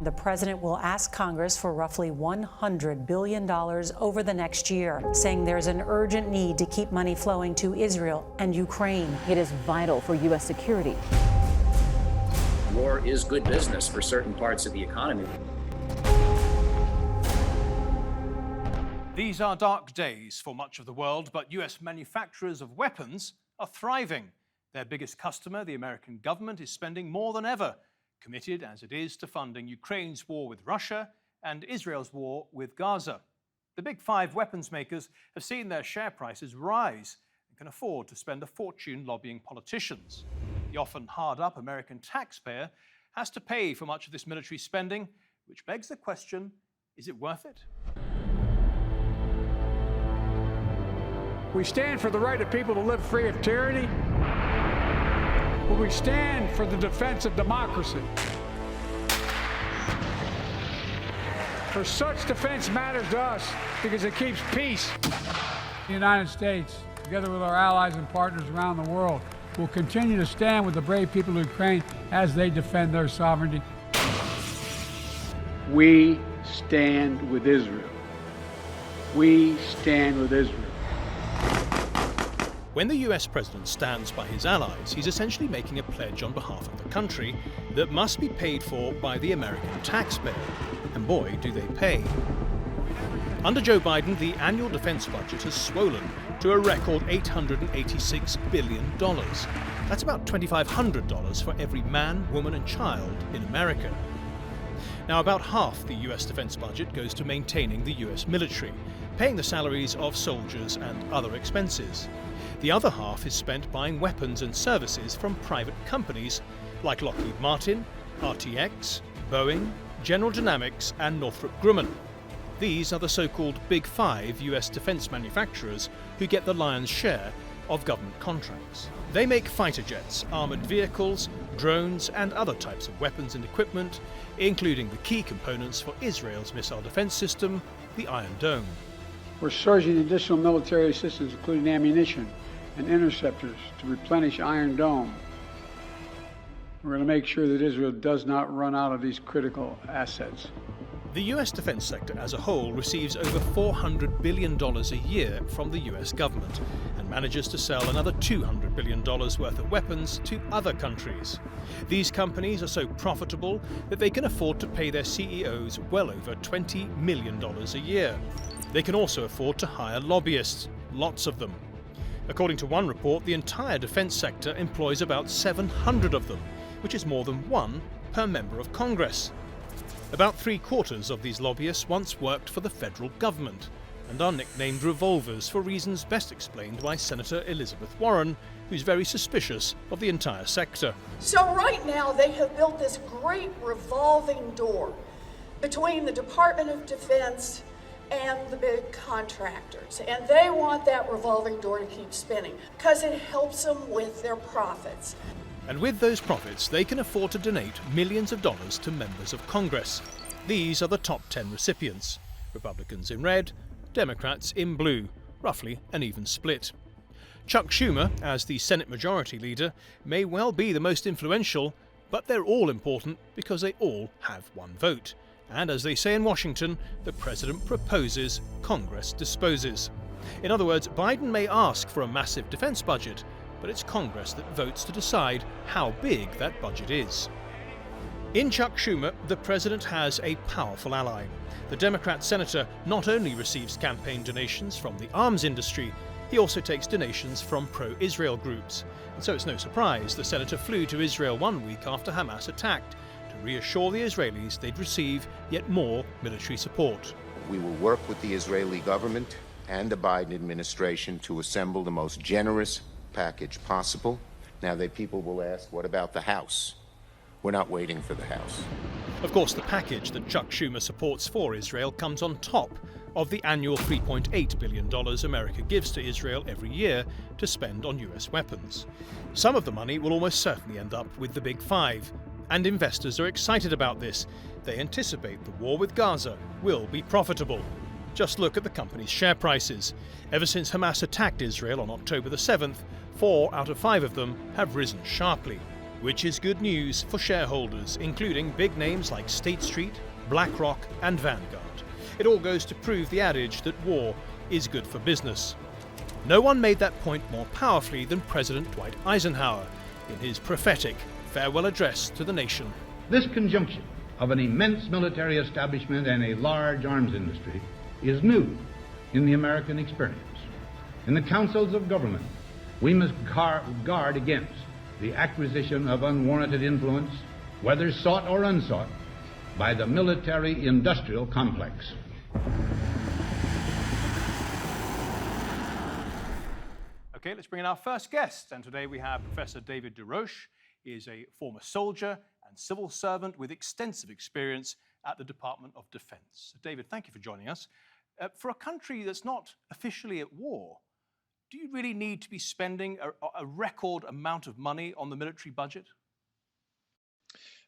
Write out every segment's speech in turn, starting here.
The president will ask Congress for roughly $100 billion over the next year, saying there's an urgent need to keep money flowing to Israel and Ukraine. It is vital for U.S. security. War is good business for certain parts of the economy. These are dark days for much of the world, but U.S. manufacturers of weapons are thriving. Their biggest customer, the American government, is spending more than ever, committed as it is to funding Ukraine's war with Russia and Israel's war with Gaza. The big five weapons makers have seen their share prices rise and can afford to spend a fortune lobbying politicians. The often hard-up American taxpayer has to pay for much of this military spending, which begs the question, is it worth it? We stand for the right of people to live free of tyranny, but we stand for the defense of democracy. For such defense matters to us because it keeps peace. The United States, together with our allies and partners around the world, will continue to stand with the brave people of Ukraine as they defend their sovereignty. We stand with Israel. We stand with Israel. When the US president stands by his allies, he's essentially making a pledge on behalf of the country that must be paid for by the American taxpayer. And boy, do they pay. Under Joe Biden, the annual defense budget has swollen to a record $886 billion. That's about $2,500 for every man, woman and child in America. Now, about half the US defense budget goes to maintaining the US military, paying the salaries of soldiers and other expenses. The other half is spent buying weapons and services from private companies like Lockheed Martin, RTX, Boeing, General Dynamics and Northrop Grumman. These are the so-called Big Five US defense manufacturers who get the lion's share of government contracts. They make fighter jets, armored vehicles, drones and other types of weapons and equipment, including the key components for Israel's missile defense system, the Iron Dome. We're surging additional military assistance, including ammunition and interceptors, to replenish Iron Dome. We're going to make sure that Israel does not run out of these critical assets. The US defense sector as a whole receives over $400 billion a year from the US government and manages to sell another $200 billion worth of weapons to other countries. These companies are so profitable that they can afford to pay their CEOs well over $20 million a year. They can also afford to hire lobbyists, lots of them. According to one report, the entire defense sector employs about 700 of them, which is more than one per member of Congress. About 3/4 of these lobbyists once worked for the federal government and are nicknamed revolvers for reasons best explained by Senator Elizabeth Warren, who's very suspicious of the entire sector. So right now they have built this great revolving door between the Department of Defense and the big contractors. And they want that revolving door to keep spinning because it helps them with their profits. And with those profits, they can afford to donate millions of dollars to members of Congress. These are the top 10 recipients. Republicans in red, Democrats in blue, roughly an even split. Chuck Schumer, as the Senate Majority Leader, may well be the most influential, but they're all important because they all have one vote. And as they say in Washington, the president proposes, Congress disposes. In other words, Biden may ask for a massive defense budget, but it's Congress that votes to decide how big that budget is. In Chuck Schumer, the president has a powerful ally. The Democrat senator not only receives campaign donations from the arms industry, he also takes donations from pro-Israel groups. And so it's no surprise the senator flew to Israel 1 week after Hamas attacked to reassure the Israelis they'd receive yet more military support. We will work with the Israeli government and the Biden administration to assemble the most generous package possible. Now, people will ask, what about the House? We're not waiting for the House. Of course, the package that Chuck Schumer supports for Israel comes on top of the annual $3.8 billion America gives to Israel every year to spend on US weapons. Some of the money will almost certainly end up with the Big Five, and investors are excited about this. They anticipate the war with Gaza will be profitable. Just look at the company's share prices. Ever since Hamas attacked Israel on October the 7th, 4 out of 5 of them have risen sharply. which is good news for shareholders, including big names like State Street, BlackRock, and Vanguard. It all goes to prove the adage that war is good for business. No one made that point more powerfully than President Dwight Eisenhower in his prophetic farewell address to the nation. This conjunction of an immense military establishment and a large arms industry is new in the American experience. In the councils of government, we must guard against the acquisition of unwarranted influence, whether sought or unsought, by the military-industrial complex. Okay, let's bring in our first guest. And today we have Professor David Des Roches. He is a former soldier and civil servant with extensive experience at the Department of Defense. David, thank you for joining us. For a country that's not officially at war, do you really need to be spending a record amount of money on the military budget?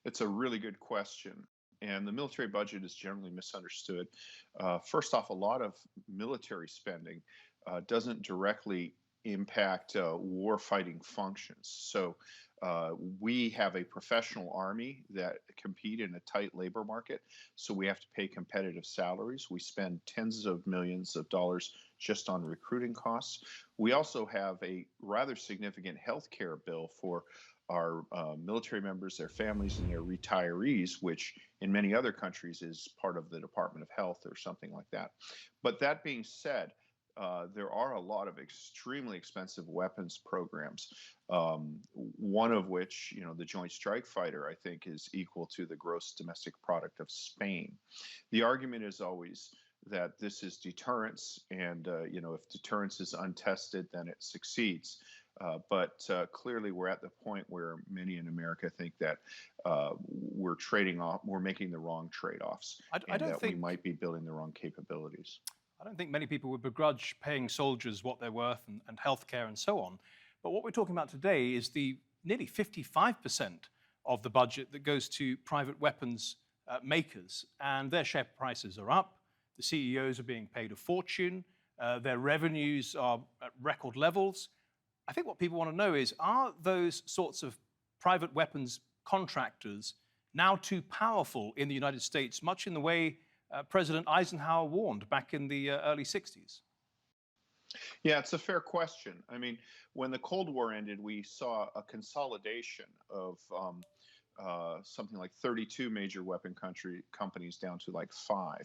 It's a really good question. And the military budget is generally misunderstood. First off, a lot of military spending doesn't directly impact war fighting functions. So we have a professional army that compete in a tight labor market. So we have to pay competitive salaries. We spend tens of millions of dollars just on recruiting costs. We also have a rather significant health care bill for our military members, their families, and their retirees, which in many other countries is part of the Department of Health or something like that. But that being said, there are a lot of extremely expensive weapons programs, one of which, the Joint Strike Fighter, I think, is equal to the gross domestic product of Spain. The argument is always that this is deterrence, and, if deterrence is untested, then it succeeds. But clearly, we're at the point where many in America think that we're trading off, we're making the wrong trade-offs, and that we might be building the wrong capabilities. I don't think many people would begrudge paying soldiers what they're worth and healthcare and so on. But what we're talking about today is the nearly 55% of the budget that goes to private weapons makers, and their share prices are up. The CEOs are being paid a fortune. Their revenues are at record levels. I think what people want to know is, are those sorts of private weapons contractors now too powerful in the United States, much in the way President Eisenhower warned back in the early 60s? Yeah, it's a fair question. I mean, when the Cold War ended, we saw a consolidation of something like 32 major weapon companies down to like 5.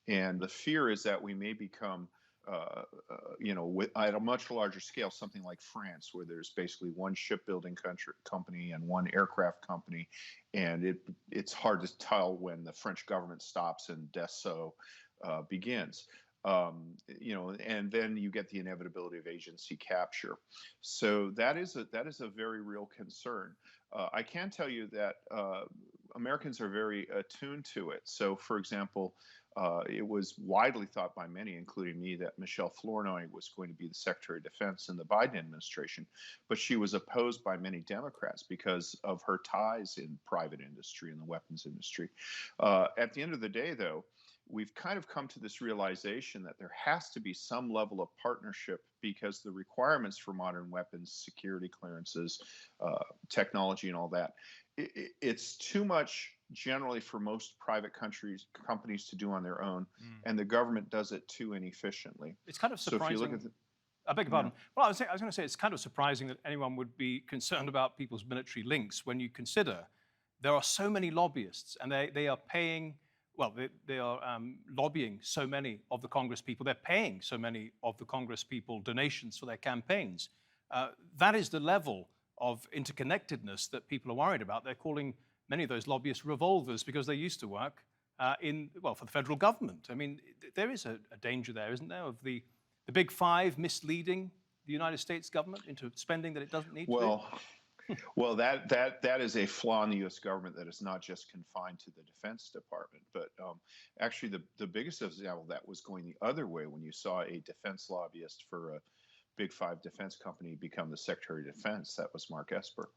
And the fear is that we may become at a much larger scale, something like France, where there's basically one shipbuilding company and one aircraft company, and it's hard to tell when the French government stops and Dassault begins. And then you get the inevitability of agency capture. So that is a very real concern. I can tell you that Americans are very attuned to it. So, for example, it was widely thought by many, including me, that Michelle Flournoy was going to be the Secretary of Defense in the Biden administration, but she was opposed by many Democrats because of her ties in private industry and the weapons industry. At the end of the day, though, we've kind of come to this realization that there has to be some level of partnership, because the requirements for modern weapons, security clearances, technology and all that, it's too much generally for most private companies to do on their own, and the government does it too inefficiently. It's kind of surprising. So if you look at I beg your pardon. Well, I was going to say it's kind of surprising that anyone would be concerned about people's military links when you consider there are so many lobbyists, and they are paying. Well, they are lobbying so many of the Congress people. They're paying so many of the Congress people donations for their campaigns. That is the level of interconnectedness that people are worried about. They're calling many of those lobbyists revolvers because they used to work for the federal government. I mean, there is a danger there, isn't there, of the big five misleading the United States government into spending that it doesn't need to do? Well, that is a flaw in the U.S. government that is not just confined to the Defense Department, but actually the biggest example of that was going the other way when you saw a defense lobbyist for a big five defense company become the Secretary of Defense. That was Mark Esper.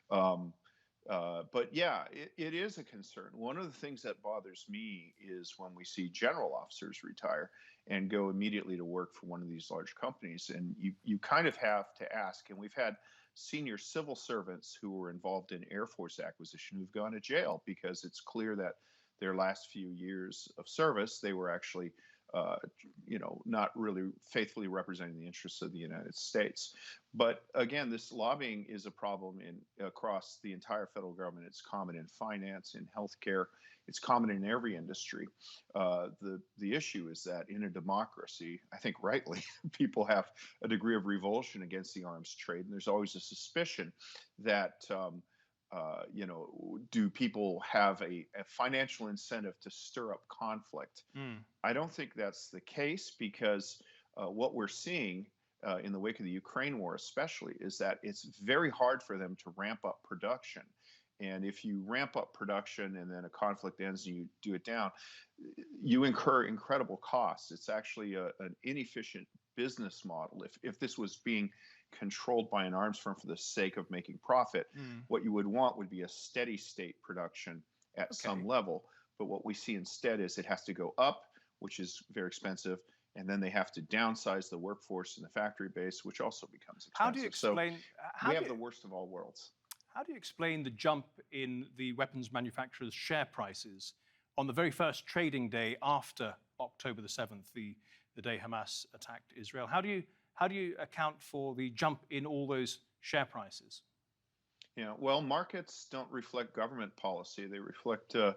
But yeah, it is a concern. One of the things that bothers me is when we see general officers retire and go immediately to work for one of these large companies, and you kind of have to ask, and we've had senior civil servants who were involved in Air Force acquisition who've gone to jail because it's clear that their last few years of service, they were actually not really faithfully representing the interests of the United States. But again, this lobbying is a problem across the entire federal government. It's common in finance, in healthcare. It's common in every industry. The issue is that in a democracy, I think rightly, people have a degree of revulsion against the arms trade, and there's always a suspicion that do people have a financial incentive to stir up conflict? I don't think that's the case because what we're seeing in the wake of the Ukraine war especially is that it's very hard for them to ramp up production. And if you ramp up production and then a conflict ends and you do it down, you incur incredible costs. It's actually an inefficient business model. If this was being controlled by an arms firm for the sake of making profit, what you would want would be a steady state production at some level. But what we see instead is it has to go up, which is very expensive, and then they have to downsize the workforce in the factory base, which also becomes expensive. How do you explain? So we have the worst of all worlds. How do you explain the jump in the weapons manufacturers' share prices on the very first trading day after October the 7th, the day Hamas attacked Israel? How do you account for the jump in all those share prices? Yeah, well, markets don't reflect government policy. They reflect the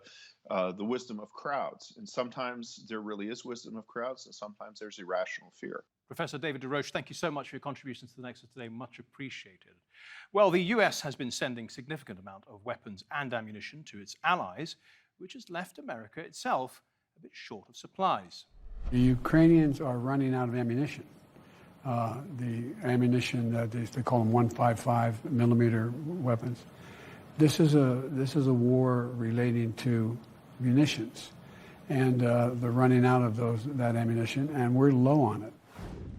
wisdom of crowds. And sometimes there really is wisdom of crowds, and sometimes there's irrational fear. Professor David Des Roches, thank you so much for your contributions to the Nexus today. Much appreciated. Well, the US has been sending significant amount of weapons and ammunition to its allies, which has left America itself a bit short of supplies. The Ukrainians are running out of ammunition. The ammunition that they call them 155 millimeter weapons. This is a war relating to munitions, and they're running out of that ammunition, and we're low on it.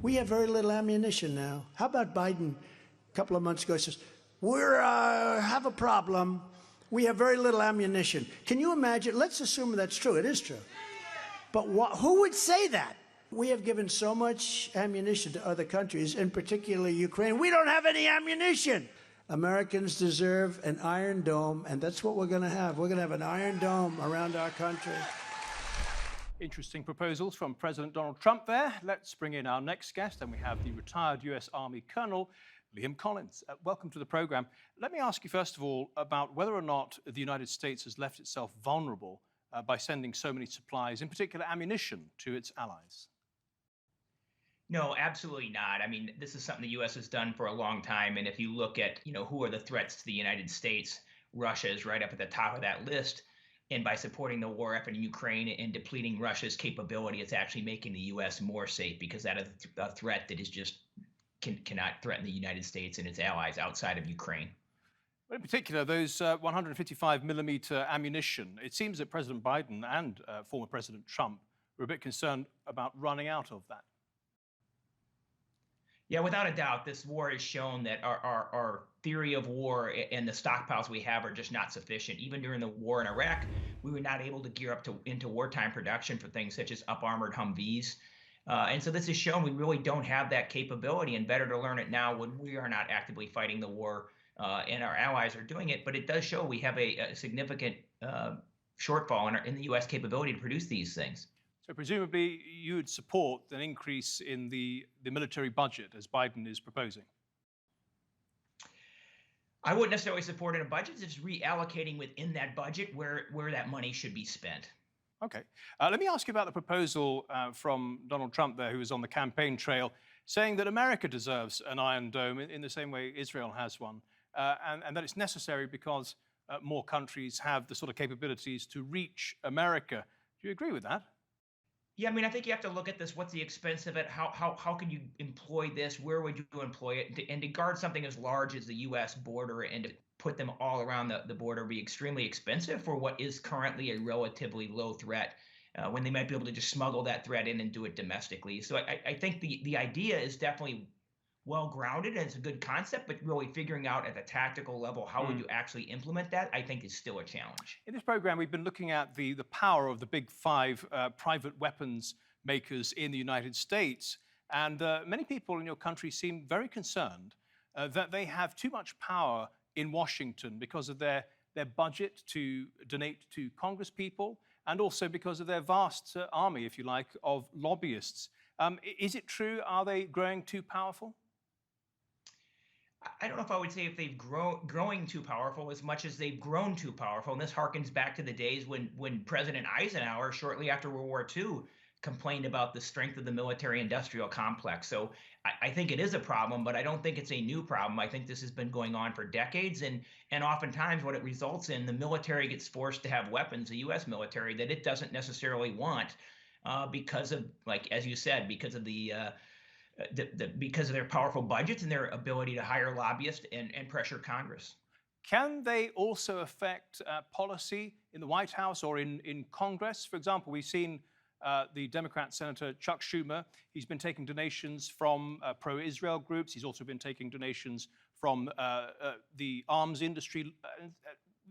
We have very little ammunition now. How about Biden a couple of months ago says, we have a problem. We have very little ammunition. Can you imagine? Let's assume that's true. It is true. But who would say that? We have given so much ammunition to other countries, and particularly Ukraine. We don't have any ammunition. Americans deserve an Iron Dome, and that's what we're going to have. We're going to have an Iron Dome around our country. Interesting proposals from President Donald Trump there. Let's bring in our next guest, and we have the retired US Army Colonel, Liam Collins. Welcome to the program. Let me ask you, first of all, about whether or not the United States has left itself vulnerable by sending so many supplies, in particular ammunition, to its allies. No, absolutely not. I mean, this is something the U.S. has done for a long time. And if you look at, who are the threats to the United States, Russia is right up at the top of that list. And by supporting the war effort in Ukraine and depleting Russia's capability, it's actually making the U.S. more safe, because that is a threat that is just cannot threaten the United States and its allies outside of Ukraine. Well, in particular, those 155 millimeter ammunition, it seems that President Biden and former President Trump were a bit concerned about running out of that. Yeah, without a doubt, this war has shown that our theory of war and the stockpiles we have are just not sufficient. Even during the war in Iraq, we were not able to gear up into wartime production for things such as up-armored Humvees. And so this has shown we really don't have that capability, and better to learn it now when we are not actively fighting the war and our allies are doing it. But it does show we have a significant shortfall in the U.S. capability to produce these things. So presumably you would support an increase in the military budget as Biden is proposing? I wouldn't necessarily support it in a budget. It's just reallocating within that budget where that money should be spent. Okay. Let me ask you about the proposal from Donald Trump there, who was on the campaign trail, saying that America deserves an Iron Dome in the same way Israel has one, and that it's necessary because more countries have the sort of capabilities to reach America. Do you agree with that? Yeah, I mean, I think you have to look at this. What's the expense of it? How can you employ this? Where would you employ it? And to guard something as large as the U.S. border and to put them all around the border would be extremely expensive for what is currently a relatively low threat, when they might be able to just smuggle that threat in and do it domestically. So I think the idea is definitely well-grounded and it's a good concept, but really figuring out at the tactical level, how would you actually implement that, I think is still a challenge. In this program, we've been looking at the power of the big five private weapons makers in the United States. And many people in your country seem very concerned that they have too much power in Washington because of their budget to donate to Congress people, and also because of their vast army, if you like, of lobbyists. Is it true? Are they growing too powerful? I don't know if I would say if they've growing too powerful as much as they've grown too powerful. And this harkens back to the days when President Eisenhower, shortly after World War II, complained about the strength of the military-industrial complex. So I think it is a problem, but I don't think it's a new problem. I think this has been going on for decades, and oftentimes what it results in, the military gets forced to have weapons, the U.S. military, that it doesn't necessarily want because of, like as you said, because of because of their powerful budgets and their ability to hire lobbyists and pressure Congress. Can they also affect policy in the White House or in Congress? For example, we've seen the Democrat Senator Chuck Schumer. He's been taking donations from pro-Israel groups. He's also been taking donations from the arms industry.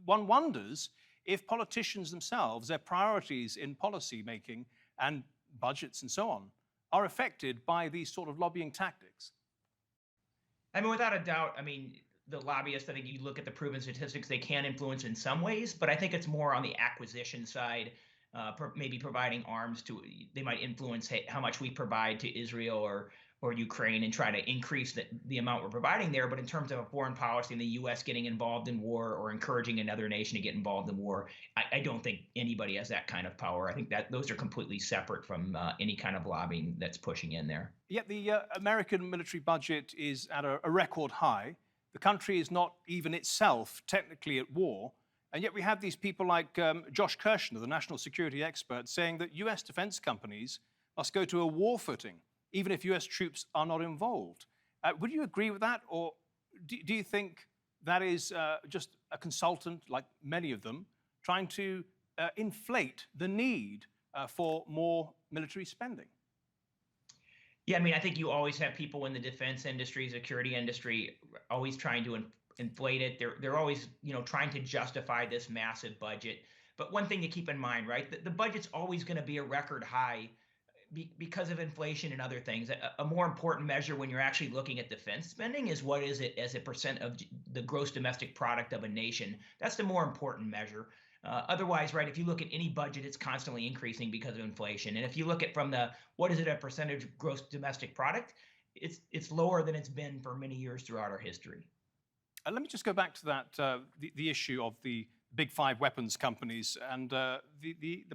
One wonders if politicians themselves, their priorities in policy making and budgets and so on, are affected by these sort of lobbying tactics. I mean, without a doubt, I mean, the lobbyists, I think you look at the proven statistics, they can influence in some ways, but I think it's more on the acquisition side, maybe providing arms to, they might influence how much we provide to Israel or Ukraine and try to increase the amount we're providing there. But in terms of a foreign policy and the U.S. getting involved in war or encouraging another nation to get involved in war, I don't think anybody has that kind of power. I think that those are completely separate from any kind of lobbying that's pushing in there. Yet the American military budget is at a record high. The country is not even itself technically at war. And yet we have these people like Josh Kirshner, the national security expert, saying that U.S. defense companies must go to a war footing, even if U.S. troops are not involved. Would you agree with that? Or do you think that is just a consultant, like many of them, trying to inflate the need for more military spending? Yeah, I mean, I think you always have people in the defense industry, security industry, always trying to inflate it. They're always, trying to justify this massive budget. But one thing to keep in mind, right? The budget's always going to be a record high because of inflation and other things. A more important measure when you're actually looking at defense spending is what is it as a percent of the gross domestic product of a nation. That's the more important measure. Otherwise, right, if you look at any budget, it's constantly increasing because of inflation. And if you look at from what is it a percentage of gross domestic product, it's lower than it's been for many years throughout our history. Let me just go back to that, the issue of the big five weapons companies and the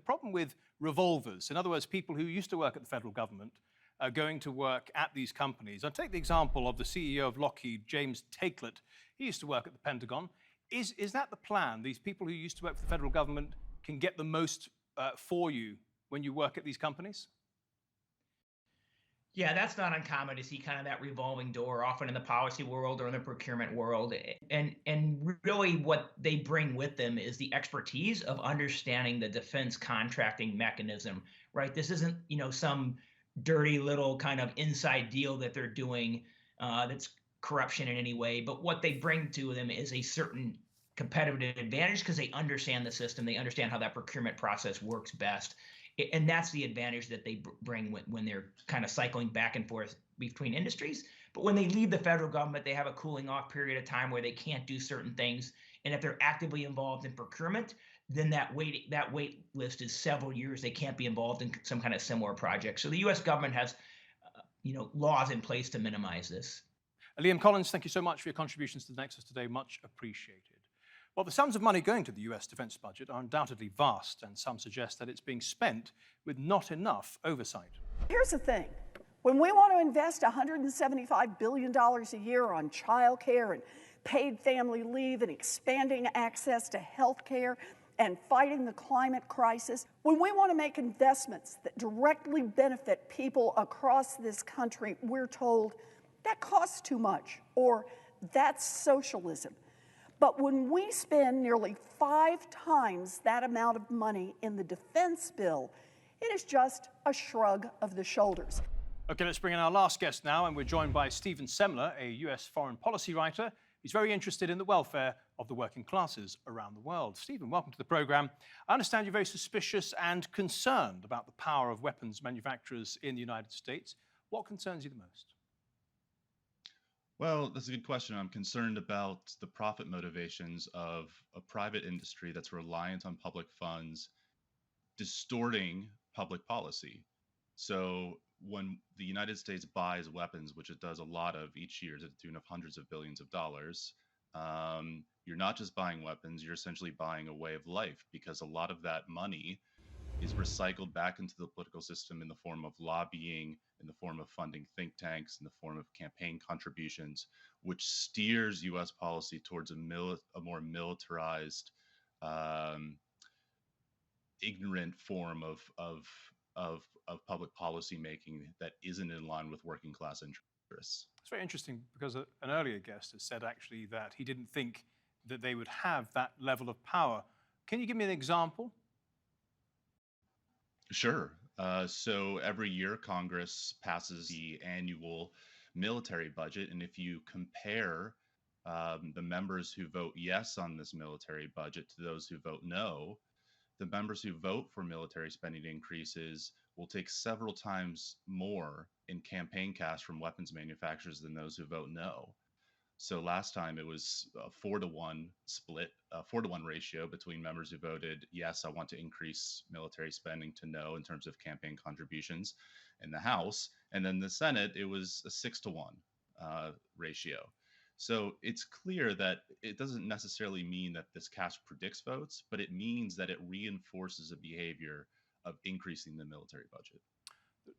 problem with revolvers. In other words, people who used to work at the federal government are going to work at these companies. I'll take the example of the CEO of Lockheed, James Taiclet. He used to work at the Pentagon. Is that the plan? These people who used to work for the federal government can get the most for you when you work at these companies? Yeah, that's not uncommon to see kind of that revolving door, often in the policy world or in the procurement world. And really what they bring with them is the expertise of understanding the defense contracting mechanism, right? This isn't, some dirty little kind of inside deal that they're doing that's corruption in any way. But what they bring to them is a certain competitive advantage because they understand the system. They understand how that procurement process works best. And that's the advantage that they bring when they're kind of cycling back and forth between industries. But when they leave the federal government, they have a cooling off period of time where they can't do certain things. And if they're actively involved in procurement, then that wait list is several years. They can't be involved in some kind of similar project. So the U.S. government has, laws in place to minimize this. Liam Collins, thank you so much for your contributions to the Nexus today. Much appreciated. Well, the sums of money going to the US defense budget are undoubtedly vast, and some suggest that it's being spent with not enough oversight. Here's the thing. When we want to invest $175 billion a year on child care and paid family leave and expanding access to health care and fighting the climate crisis, when we want to make investments that directly benefit people across this country, we're told that costs too much, or that's socialism. But when we spend nearly 5 times that amount of money in the defense bill, it is just a shrug of the shoulders. Okay, let's bring in our last guest now, and we're joined by Stephen Semler, a US foreign policy writer. He's very interested in the welfare of the working classes around the world. Stephen, welcome to the program. I understand you're very suspicious and concerned about the power of weapons manufacturers in the United States. What concerns you the most? Well, that's a good question. I'm concerned about the profit motivations of a private industry that's reliant on public funds distorting public policy. So when the United States buys weapons, which it does a lot of each year to the tune of hundreds of billions of dollars, you're not just buying weapons, you're essentially buying a way of life because a lot of that money is recycled back into the political system in the form of lobbying, in the form of funding think tanks, in the form of campaign contributions, which steers U.S. policy towards a more militarized, um, ignorant form of public policy making that isn't in line with working class interests. It's very interesting because an earlier guest has said actually that he didn't think that they would have that level of power. Can you give me an example? Sure. So every year, Congress passes the annual military budget. And if you compare the members who vote yes on this military budget to those who vote no, the members who vote for military spending increases will take several times more in campaign cash from weapons manufacturers than those who vote no. So last time it was a 4-to-1 split, a 4-to-1 ratio between members who voted yes, I want to increase military spending, to no in terms of campaign contributions in the House. And then the Senate, it was a 6-to-1 ratio. So it's clear that it doesn't necessarily mean that this cash predicts votes, but it means that it reinforces a behavior of increasing the military budget.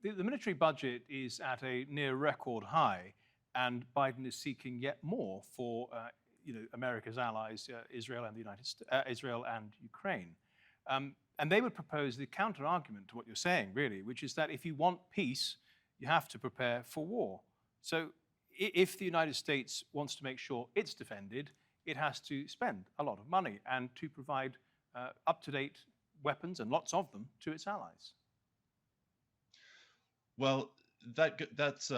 The military budget is at a near record high, and Biden is seeking yet more for America's allies, Israel and Israel and Ukraine. And they would propose the counter argument to what you're saying, really, which is that if you want peace, you have to prepare for war. So if the United States wants to make sure it's defended, it has to spend a lot of money and to provide up-to-date weapons, and lots of them, to its allies. Well, that's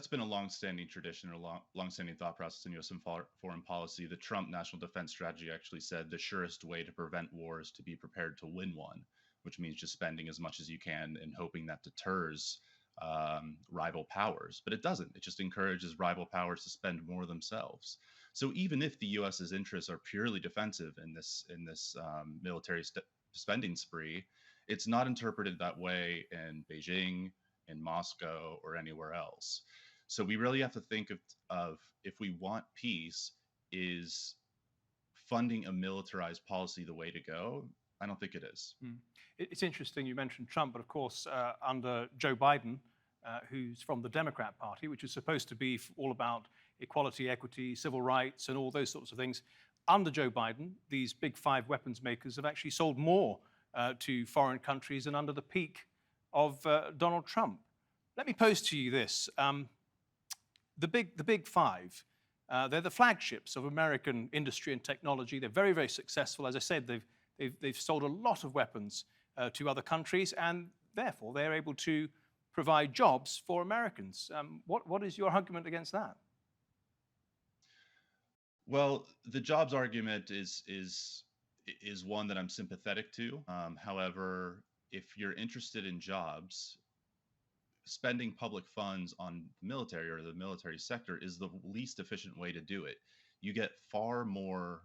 been a long-standing tradition, or long-standing thought process in U.S. foreign policy. The Trump national defense strategy actually said the surest way to prevent war is to be prepared to win one, which means just spending as much as you can and hoping that deters rival powers. But it doesn't. It just encourages rival powers to spend more themselves. So even if the U.S.'s interests are purely defensive in this military spending spree, it's not interpreted that way in Beijing, in Moscow, or anywhere else. So we really have to think of if we want peace, is funding a militarized policy the way to go? I don't think it is. It's interesting you mentioned Trump, but of course, under Joe Biden, who's from the Democrat Party, which is supposed to be all about equality, equity, civil rights, and all those sorts of things. Under Joe Biden, these big five weapons makers have actually sold more to foreign countries than under the peak of Donald Trump. Let me pose to you this. The big five, they're the flagships of American industry and technology. They're very, very successful. As I said, they've sold a lot of weapons to other countries, and therefore they're able to provide jobs for Americans. What is your argument against that? Well, the jobs argument is one that I'm sympathetic to. However, if you're interested in jobs, spending public funds on the military or the military sector is the least efficient way to do it. You get far more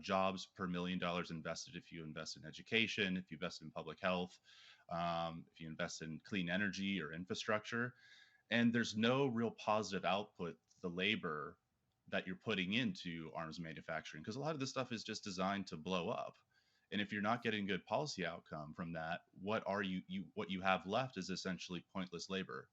jobs per $1 million invested if you invest in education, if you invest in public health, if you invest in clean energy or infrastructure. And there's no real positive output, the labor that you're putting into arms manufacturing, because a lot of this stuff is just designed to blow up. And if you're not getting good policy outcome from that, what you have left is essentially pointless labor.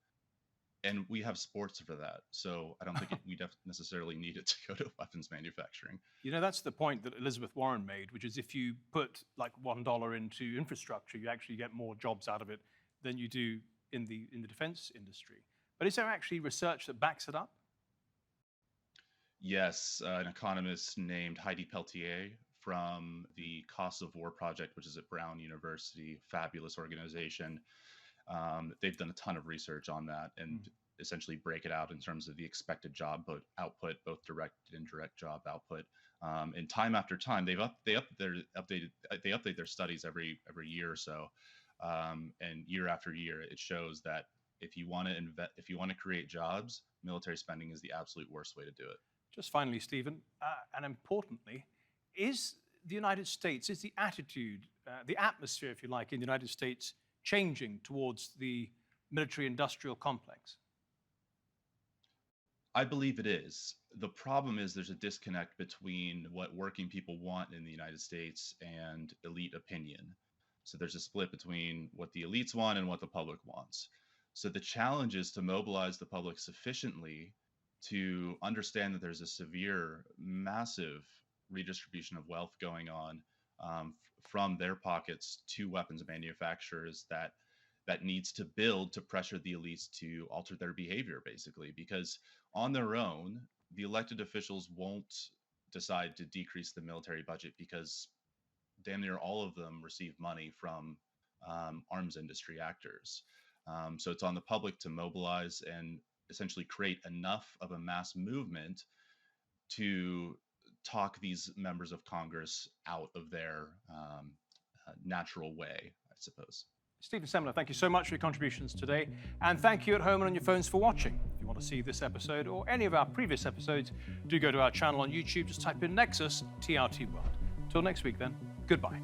And we have sports for that. So I don't think we necessarily need it to go to weapons manufacturing. You know, that's the point that Elizabeth Warren made, which is if you put like $1 into infrastructure, you actually get more jobs out of it than you do in the defense industry. But is there actually research that backs it up? Yes, an economist named Heidi Peltier from the Cost of War Project, which is at Brown University, fabulous organization. They've done a ton of research on that and essentially break it out in terms of the expected job output, both direct and indirect job output. And time after time, they update their studies every year or so. And year after year, it shows that If you want to create jobs, military spending is the absolute worst way to do it. Just finally, Stephen, and importantly, is the United States, is the attitude, the atmosphere, if you like, in the United States changing towards the military-industrial complex? I believe it is. The problem is there's a disconnect between what working people want in the United States and elite opinion. So there's a split between what the elites want and what the public wants. So the challenge is to mobilize the public sufficiently to understand that there's a severe, massive redistribution of wealth going on from their pockets to weapons manufacturers that needs to build to pressure the elites to alter their behavior, basically, because on their own, the elected officials won't decide to decrease the military budget because damn near all of them receive money from arms industry actors. So it's on the public to mobilize and essentially create enough of a mass movement to talk these members of Congress out of their natural way, I suppose. Stephen Semler, thank you so much for your contributions today. And thank you at home and on your phones for watching. If you want to see this episode or any of our previous episodes, do go to our channel on YouTube. Just type in Nexus TRT World. Till next week then, goodbye.